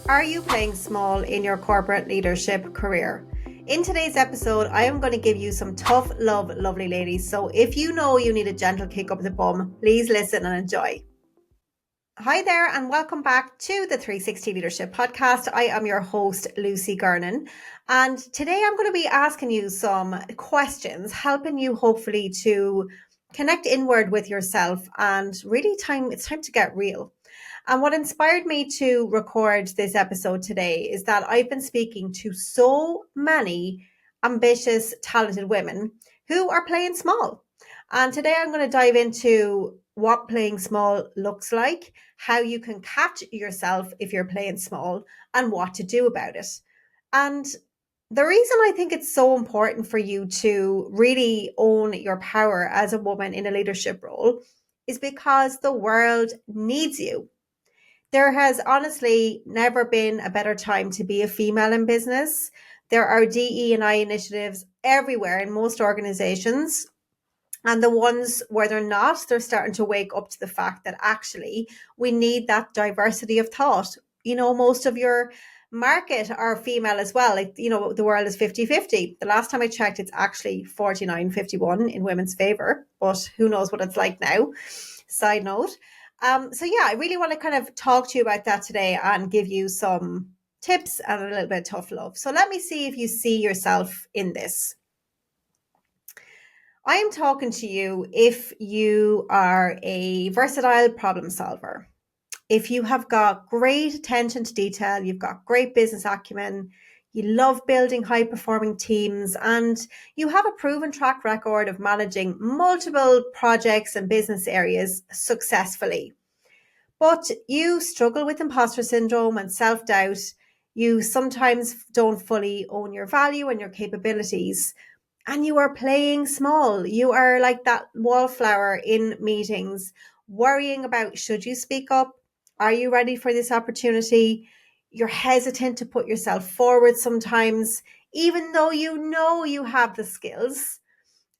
Are you playing small in your corporate leadership career? In today's episode, I am going to give you some tough love, lovely ladies. So if you know you need a gentle kick up the bum, please listen and enjoy. Hi there, and welcome back to the 360 Leadership Podcast. I am your host, Lucy Gernon, and today I'm going to be asking you some questions, helping you hopefully to connect inward with yourself and really it's time to get real. And what inspired me to record this episode today is that I've been speaking to so many ambitious, talented women who are playing small. And today I'm going to dive into what playing small looks like, how you can catch yourself if you're playing small, and what to do about it. And the reason I think it's so important for you to really own your power as a woman in a leadership role is because the world needs you. There has honestly never been a better time to be a female in business. There are DE&I initiatives everywhere in most organizations. And the ones where they're not, they're starting to wake up to the fact that actually we need that diversity of thought. You know, most of your market are female as well. Like, you know, the world is 50-50. The last time I checked, it's actually 49-51 in women's favor, but who knows what it's like now. Side note. So yeah, I really want to kind of talk to you about that today and give you some tips and a little bit of tough love. So let me see if you see yourself in this. I am talking to you if you are a versatile problem solver. If you have got great attention to detail, you've got great business acumen, you love building high performing teams, and you have a proven track record of managing multiple projects and business areas successfully. But you struggle with imposter syndrome and self-doubt. You sometimes don't fully own your value and your capabilities. And you are playing small. You are like that wallflower in meetings, worrying about should you speak up? Are you ready for this opportunity? You're hesitant to put yourself forward sometimes, even though you know you have the skills.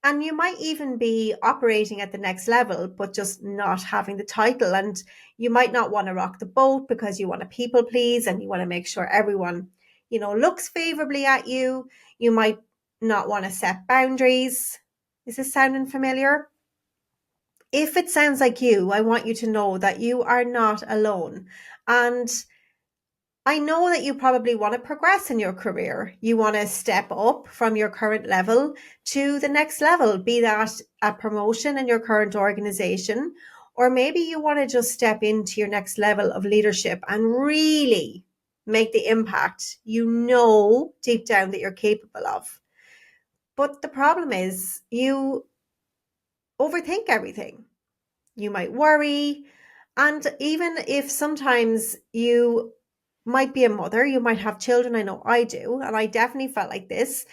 And you might even be operating at the next level, but just not having the title. And you might not want to rock the boat because you want to people please and you want to make sure everyone, looks favorably at you. You might not want to set boundaries. Is this sounding familiar? If it sounds like you, I want you to know that you are not alone. And I know that you probably want to progress in your career. You want to step up from your current level to the next level, be that a promotion in your current organization, or maybe you want to just step into your next level of leadership and really make the impact you know deep down that you're capable of. But the problem is you overthink everything. You might worry. And even if sometimes you might be a mother, you might have children. I know I do. And I definitely felt like this.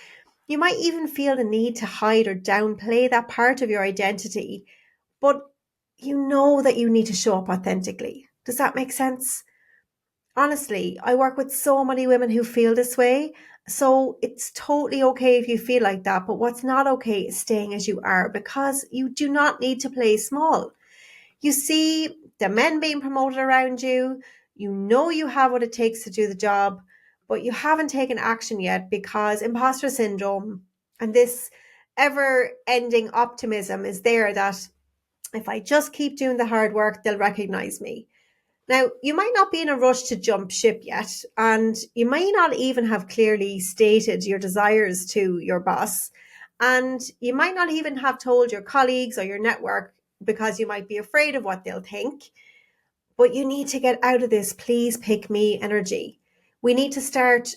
You might even feel the need to hide or downplay that part of your identity. But you know that you need to show up authentically. Does that make sense? Honestly, I work with so many women who feel this way. So it's totally okay if you feel like that. But what's not okay is staying as you are because you do not need to play small. You see the men being promoted around you. You know you have what it takes to do the job, but you haven't taken action yet because imposter syndrome and this ever-ending optimism is there that if I just keep doing the hard work, they'll recognize me. Now, you might not be in a rush to jump ship yet, and you may not even have clearly stated your desires to your boss, and you might not even have told your colleagues or your network because you might be afraid of what they'll think. But you need to get out of this please pick me energy. We need to start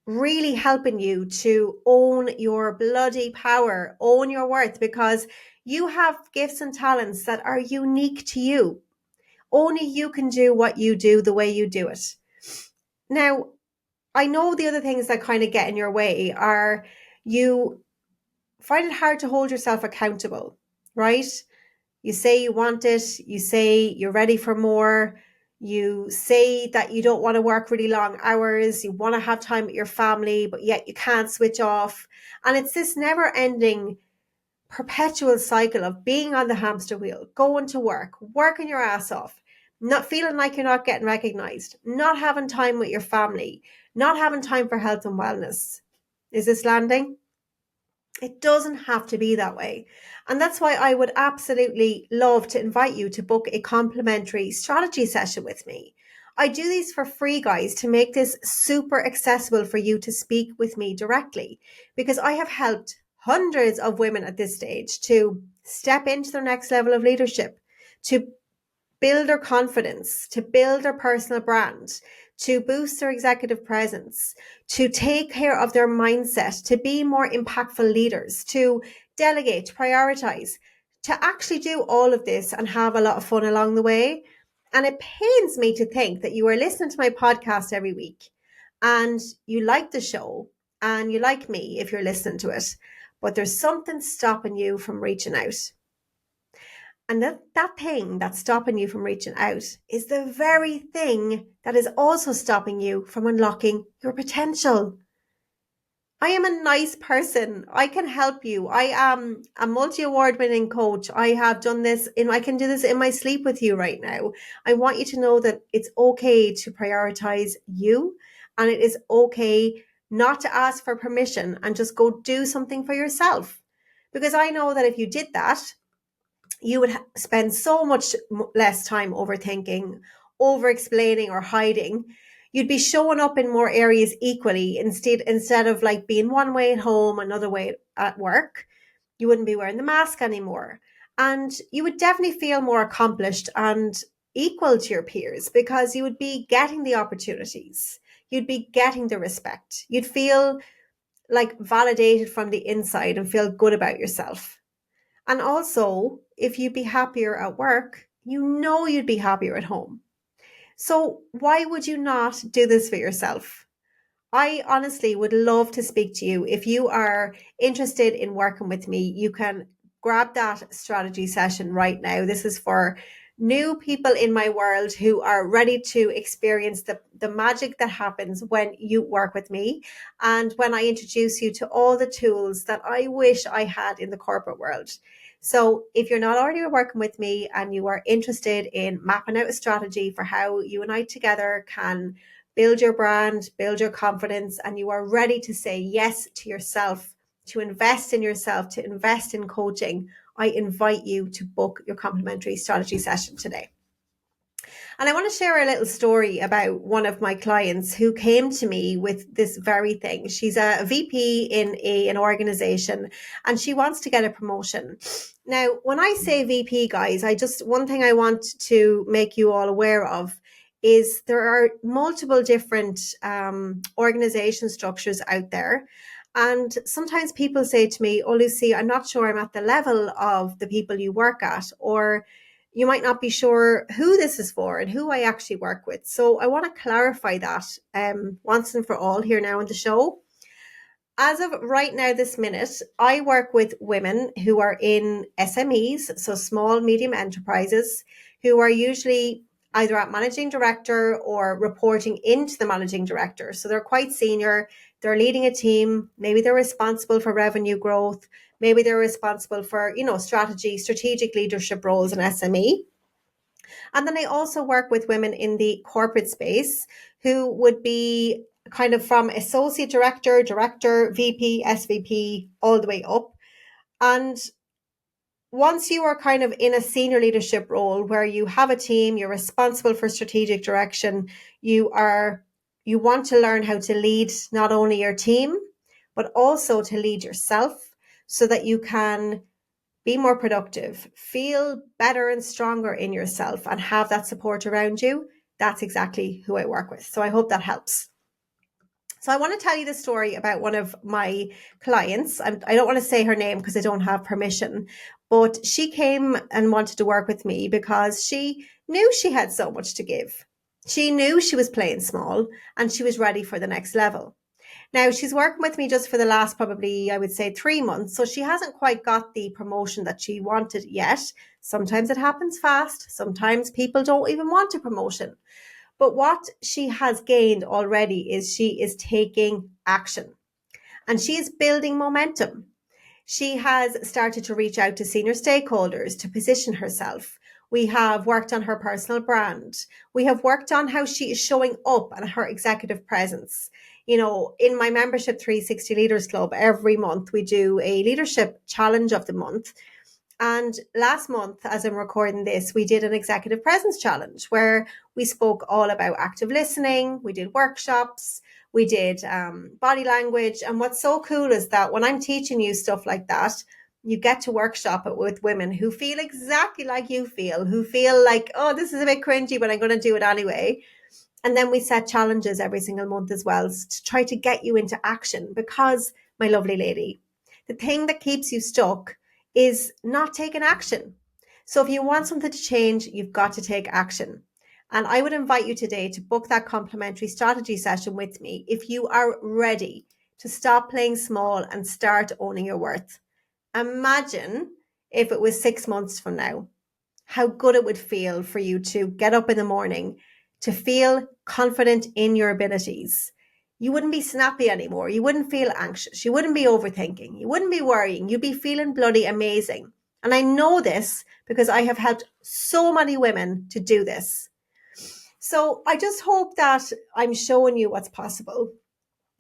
really helping you to own your bloody power, own your worth, because you have gifts and talents that are unique to you. Only you can do what you do the way you do it. Now, I know the other things that kind of get in your way are you find it hard to hold yourself accountable, right? You say you want it, you say you're ready for more, you say that you don't want to work really long hours, you want to have time with your family, but yet you can't switch off. And it's this never ending perpetual cycle of being on the hamster wheel, going to work, working your ass off, not feeling like you're not getting recognized, not having time with your family, not having time for health and wellness. Is this landing? It doesn't have to be that way. And that's why I would absolutely love to invite you to book a complimentary strategy session with me. I do these for free, guys, to make this super accessible for you to speak with me directly, because I have helped hundreds of women at this stage to step into their next level of leadership, to build their confidence, to build their personal brand, to boost their executive presence, to take care of their mindset, to be more impactful leaders, to delegate, to prioritize, to actually do all of this and have a lot of fun along the way. And it pains me to think that you are listening to my podcast every week and you like the show and you like me if you're listening to it, but there's something stopping you from reaching out. And that thing that's stopping you from reaching out is the very thing that is also stopping you from unlocking your potential. I am a nice person. I can help you. I am a multi-award winning coach. I have done this I can do this in my sleep with you right now. I want you to know that it's okay to prioritize you, and it is okay not to ask for permission and just go do something for yourself. Because I know that if you did that, you would spend so much less time overthinking, over explaining, or hiding. You'd be showing up in more areas equally instead of like being one way at home, another way at work. You wouldn't be wearing the mask anymore. And you would definitely feel more accomplished and equal to your peers because you would be getting the opportunities. You'd be getting the respect. You'd feel like validated from the inside and feel good about yourself. And also, if you'd be happier at work, you know you'd be happier at home. So why would you not do this for yourself? I honestly would love to speak to you. If you are interested in working with me, you can grab that strategy session right now. This is for new people in my world who are ready to experience the magic that happens when you work with me and when I introduce you to all the tools that I wish I had in the corporate world. So if you're not already working with me and you are interested in mapping out a strategy for how you and I together can build your brand, build your confidence, and you are ready to say yes to yourself, to invest in yourself, to invest in coaching, I invite you to book your complimentary strategy session today. And I want to share a little story about one of my clients who came to me with this very thing. She's a VP in an organization and she wants to get a promotion. Now, when I say VP, guys, one thing I want to make you all aware of is there are multiple different organization structures out there. And sometimes people say to me, oh, Lucy, I'm not sure I'm at the level of the people you work at, or you might not be sure who this is for and who I actually work with. So I want to clarify that once and for all here now on the show. As of right now, this minute, I work with women who are in SMEs, so small, medium enterprises, who are usually either at managing director or reporting into the managing director. So they're quite senior, they're leading a team, maybe they're responsible for revenue growth, maybe they're responsible for, strategic leadership roles in SME. And then I also work with women in the corporate space who would be kind of from associate director, VP, SVP, all the way up. And once you are kind of in a senior leadership role where you have a team, you're responsible for strategic direction, you want to learn how to lead not only your team, but also to lead yourself so that you can be more productive, feel better and stronger in yourself, and have that support around you. That's exactly who I work with. So I hope that helps. So I want to tell you the story about one of my clients. I don't want to say her name because I don't have permission, but she came and wanted to work with me because she knew she had so much to give. She knew she was playing small and she was ready for the next level. Now, she's working with me just for the last probably, I would say, 3 months. So she hasn't quite got the promotion that she wanted yet. Sometimes it happens fast. Sometimes people don't even want a promotion. But what she has gained already is she is taking action and she is building momentum. She has started to reach out to senior stakeholders to position herself. We have worked on her personal brand. We have worked on how she is showing up and her executive presence. You know, in my membership 360 Leaders Club, every month we do a leadership challenge of the month. And last month, as I'm recording this, we did an executive presence challenge where we spoke all about active listening. We did workshops. We did body language. And what's so cool is that when I'm teaching you stuff like that, you get to workshop it with women who feel exactly like you feel, who feel like, oh, this is a bit cringy, but I'm going to do it anyway. And then we set challenges every single month as well to try to get you into action because, my lovely lady, the thing that keeps you stuck is not taking action. So if you want something to change, you've got to take action. And I would invite you today to book that complimentary strategy session with me if you are ready to stop playing small and start owning your worth. Imagine if it was 6 months from now, how good it would feel for you to get up in the morning, to feel confident in your abilities. You wouldn't be snappy anymore. You wouldn't feel anxious. You wouldn't be overthinking. You wouldn't be worrying. You'd be feeling bloody amazing. And I know this because I have helped so many women to do this. So I just hope that I'm showing you what's possible.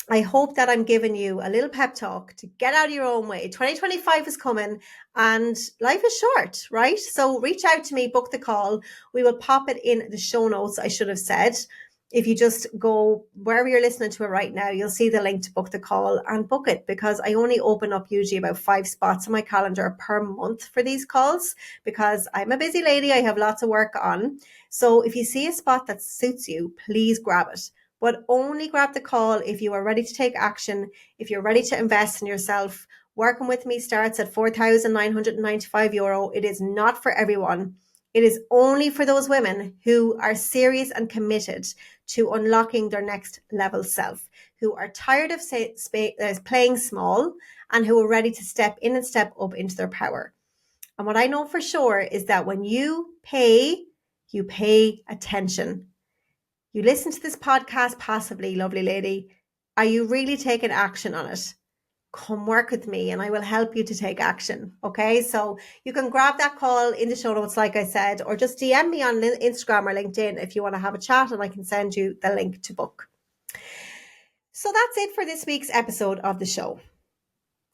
I hope that I'm giving you a little pep talk to get out of your own way. 2025 is coming and life is short, right? So reach out to me, book the call. We will pop it in the show notes, I should have said. If you just go wherever you're listening to it right now, you'll see the link to book the call and book it because I only open up usually about 5 spots on my calendar per month for these calls because I'm a busy lady. I have lots of work on. So if you see a spot that suits you, please grab it. But only grab the call if you are ready to take action, if you're ready to invest in yourself. Working with me starts at €4,995. It is not for everyone. It is only for those women who are serious and committed to unlocking their next level self, who are tired of playing small and who are ready to step in and step up into their power. And what I know for sure is that when you pay attention. You listen to this podcast passively, lovely lady. Are you really taking action on it? Come work with me and I will help you to take action. Okay, so you can grab that call in the show notes, like I said, or just DM me on Instagram or LinkedIn if you want to have a chat and I can send you the link to book. So that's it for this week's episode of the show.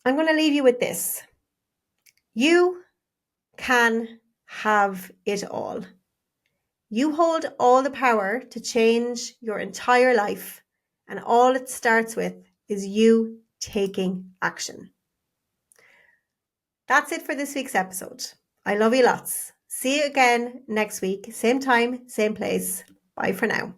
I'm going to leave you with this. You can have it all. You hold all the power to change your entire life, and all it starts with is you taking action. That's it for this week's episode. I love you lots. See you again next week, same time, same place. Bye for now.